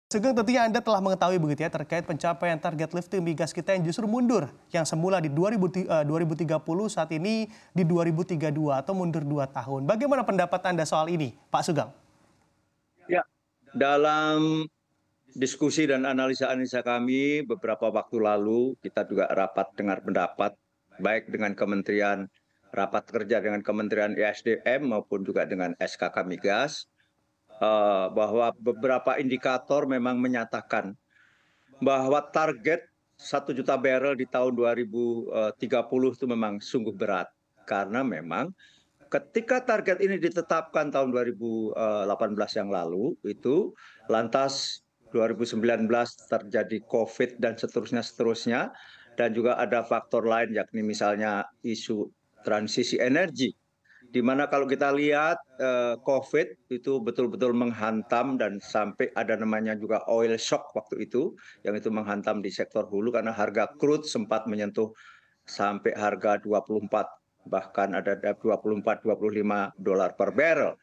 Sugeng, tentunya Anda telah mengetahui begitu ya terkait pencapaian target lifting migas kita yang justru mundur. Yang semula di 2030 saat ini di 2032 atau mundur 2 tahun. Bagaimana pendapat Anda soal ini, Pak Sugeng? Ya, dalam diskusi dan analisa-analisa kami beberapa waktu lalu, kita juga rapat dengar pendapat, baik dengan rapat kerja dengan Kementerian ESDM maupun juga dengan SKK Migas, bahwa beberapa indikator memang menyatakan bahwa target 1 juta barel di tahun 2030 itu memang sungguh berat. Karena memang ketika target ini ditetapkan tahun 2018 yang lalu, itu lantas 2019 terjadi COVID dan seterusnya, dan juga ada faktor lain yakni misalnya isu transisi energi, di mana kalau kita lihat COVID itu betul-betul menghantam dan sampai ada namanya juga oil shock waktu itu, yang itu menghantam di sektor hulu karena harga crude sempat menyentuh sampai harga 24, bahkan ada 24-25 dolar per barrel.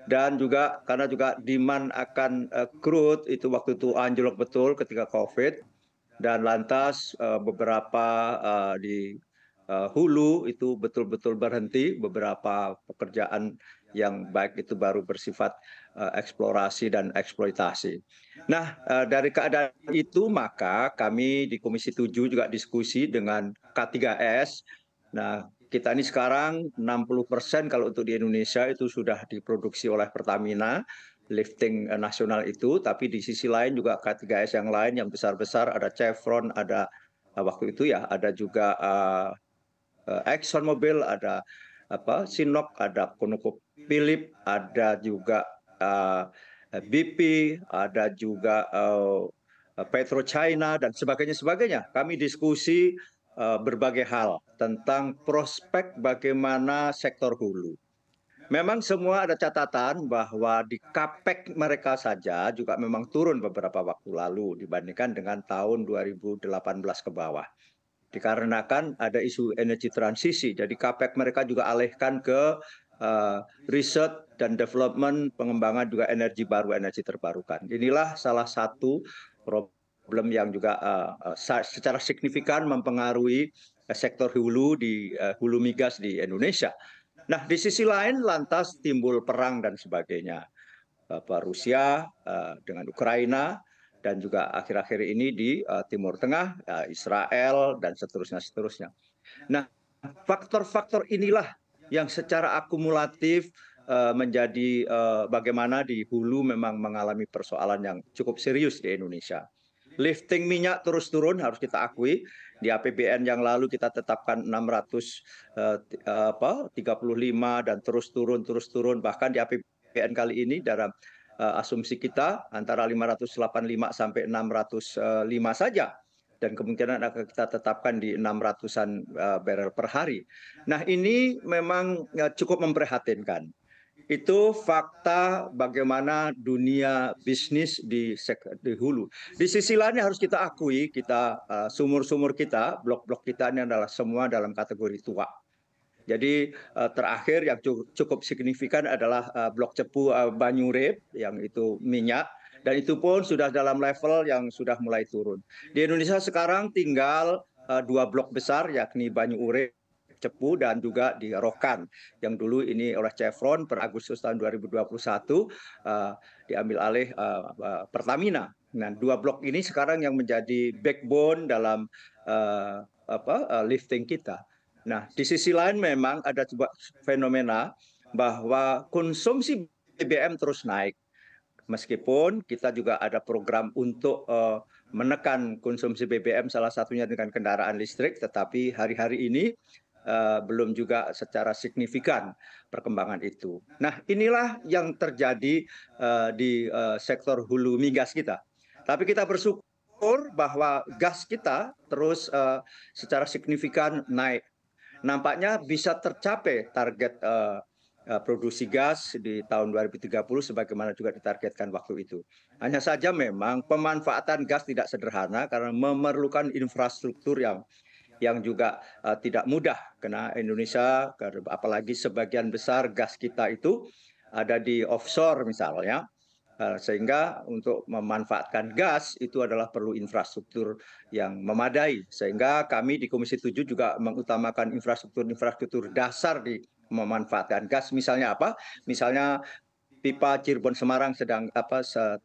Dan juga karena juga demand akan crude itu waktu itu anjlok betul ketika COVID, dan lantas beberapa di hulu itu betul-betul berhenti, beberapa pekerjaan yang baik itu baru bersifat eksplorasi dan eksploitasi. Nah, dari keadaan itu maka kami di Komisi 7 juga diskusi dengan K3S. Nah, kita ini sekarang 60% kalau untuk di Indonesia itu sudah diproduksi oleh Pertamina, lifting nasional itu, tapi di sisi lain juga K3S yang lain yang besar-besar, ada Chevron, ada waktu itu ya, ada juga ExxonMobil, ada Sinopec, ada ConocoPhillips, ada juga BP, ada juga PetroChina dan sebagainya. Kami diskusi berbagai hal tentang prospek bagaimana sektor hulu. Memang semua ada catatan bahwa di CAPEX mereka saja juga memang turun beberapa waktu lalu dibandingkan dengan tahun 2018 ke bawah. Dikarenakan ada isu energi transisi, jadi CAPEX mereka juga alihkan ke riset dan development, pengembangan juga energi baru, energi terbarukan. Inilah salah satu problem yang juga secara signifikan mempengaruhi sektor hulu hulu migas di Indonesia. Nah, di sisi lain lantas timbul perang dan sebagainya. Rusia dengan Ukraina, dan juga akhir-akhir ini di Timur Tengah, Israel, dan seterusnya. Nah, faktor-faktor inilah yang secara akumulatif menjadi bagaimana di hulu memang mengalami persoalan yang cukup serius di Indonesia. Lifting minyak terus turun, harus kita akui. Di APBN yang lalu kita tetapkan 635 dan terus turun. Bahkan di APBN kali ini dalam asumsi kita antara 585 sampai 605 saja. Dan kemungkinan akan kita tetapkan di 600-an barrel per hari. Nah, ini memang cukup memprihatinkan. Itu fakta bagaimana dunia bisnis di hulu. Di sisi lainnya harus kita akui, sumur-sumur kita, blok-blok kita ini adalah semua dalam kategori tua. Jadi terakhir yang cukup signifikan adalah blok Cepu Banyurep, yang itu minyak, dan itu pun sudah dalam level yang sudah mulai turun. Di Indonesia sekarang tinggal 2 blok besar, yakni Banyu Urip, Cepu, dan juga di Rokan, yang dulu ini oleh Chevron per Agustus tahun 2021 diambil alih Pertamina. Nah, 2 blok ini sekarang yang menjadi backbone dalam lifting kita. Nah, di sisi lain memang ada sebuah fenomena bahwa konsumsi BBM terus naik. Meskipun kita juga ada program untuk menekan konsumsi BBM, salah satunya dengan kendaraan listrik, tetapi hari-hari ini belum juga secara signifikan perkembangan itu. Nah, inilah yang terjadi di sektor hulu migas kita. Tapi kita bersyukur bahwa gas kita terus secara signifikan naik. Nampaknya bisa tercapai target produksi gas di tahun 2030 sebagaimana juga ditargetkan waktu itu. Hanya saja memang pemanfaatan gas tidak sederhana karena memerlukan infrastruktur yang juga tidak mudah, karena Indonesia, apalagi sebagian besar gas kita itu ada di offshore misalnya, Sehingga untuk memanfaatkan gas itu adalah perlu infrastruktur yang memadai. Sehingga kami di Komisi 7 juga mengutamakan infrastruktur dasar di memanfaatkan gas. Misalnya apa? Misalnya pipa Cirebon Semarang sedang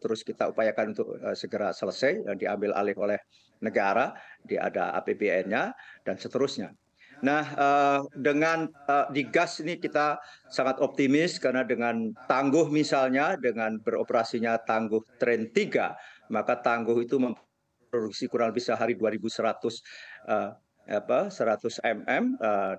terus kita upayakan untuk segera selesai dan diambil alih oleh negara, ada APBN-nya dan seterusnya. Nah, dengan di gas ini kita sangat optimis karena dengan Tangguh misalnya, dengan beroperasinya Tangguh Tren 3, maka Tangguh itu memproduksi kurang lebih sehari 2.100 100 mm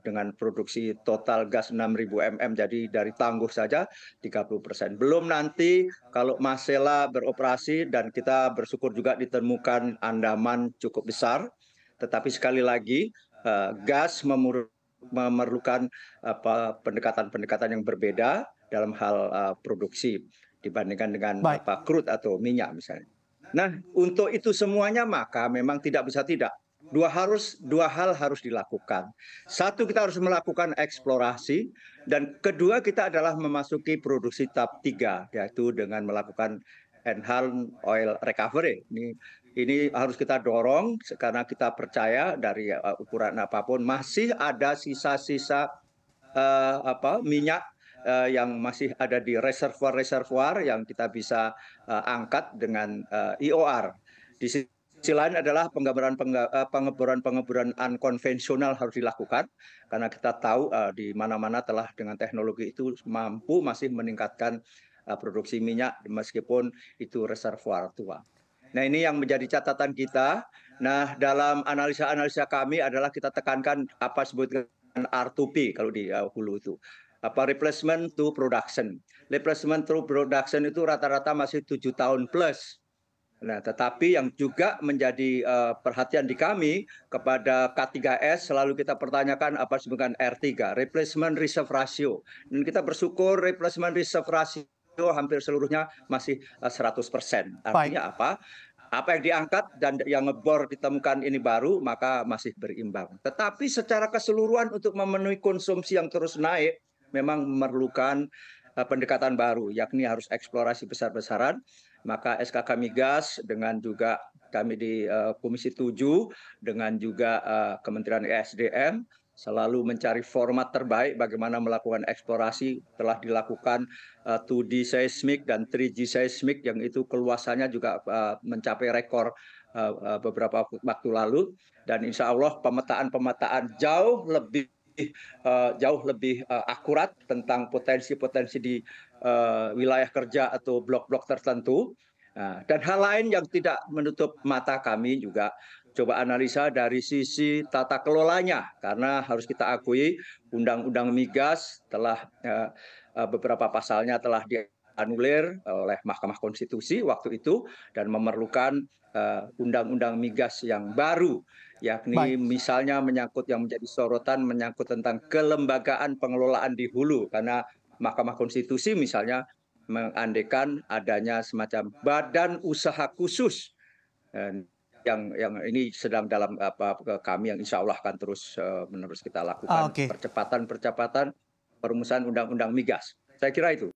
dengan produksi total gas 6.000 mm, jadi dari Tangguh saja 30%. Belum nanti kalau Masela beroperasi, dan kita bersyukur juga ditemukan andaman cukup besar, tetapi sekali lagi gas memerlukan pendekatan-pendekatan yang berbeda dalam hal produksi dibandingkan dengan crude atau minyak misalnya. Nah, untuk itu semuanya maka memang tidak bisa tidak. Dua hal harus dilakukan. Satu, kita harus melakukan eksplorasi, dan kedua kita adalah memasuki produksi tahap 3, yaitu dengan melakukan enhanced oil recovery. Ini harus kita dorong karena kita percaya dari ukuran apapun masih ada sisa-sisa minyak yang masih ada di reservoir yang kita bisa angkat dengan IOR. Di sisi lain adalah pengeboran unkonvensional harus dilakukan karena kita tahu di mana-mana telah dengan teknologi itu mampu masih meningkatkan produksi minyak meskipun itu reservoir tua. Nah, ini yang menjadi catatan kita. Nah, dalam analisa-analisa kami adalah kita tekankan apa sebutkan R2P kalau di hulu itu. Replacement to production. Replacement to production itu rata-rata masih 7 tahun plus. Nah, tetapi yang juga menjadi perhatian di kami kepada K3S, selalu kita pertanyakan apa sebutkan R3, Replacement Reserve Ratio. Dan kita bersyukur Replacement Reserve Ratio hampir seluruhnya masih 100%. Artinya apa? Apa yang diangkat dan yang ngebor ditemukan ini baru, maka masih berimbang. Tetapi secara keseluruhan untuk memenuhi konsumsi yang terus naik, memang memerlukan pendekatan baru, yakni harus eksplorasi besar-besaran. Maka SKK Migas dengan juga kami di Komisi 7, dengan juga Kementerian ESDM, selalu mencari format terbaik bagaimana melakukan eksplorasi. Telah dilakukan 2D seismik dan 3G seismik yang itu keluasannya juga mencapai rekor beberapa waktu lalu, dan insya Allah pemetaan jauh lebih akurat tentang potensi-potensi di wilayah kerja atau blok-blok tertentu. Dan hal lain yang tidak menutup mata kami juga coba analisa dari sisi tata kelolanya, karena harus kita akui Undang-Undang Migas telah beberapa pasalnya telah dianulir oleh Mahkamah Konstitusi waktu itu dan memerlukan Undang-Undang Migas yang baru, yakni misalnya menyangkut yang menjadi sorotan menyangkut tentang kelembagaan pengelolaan di hulu, karena Mahkamah Konstitusi misalnya mengandekan adanya semacam badan usaha khusus yang ini sedang dalam kami yang insya Allah akan terus menerus kita lakukan percepatan perumusan undang-undang migas. Saya kira itu.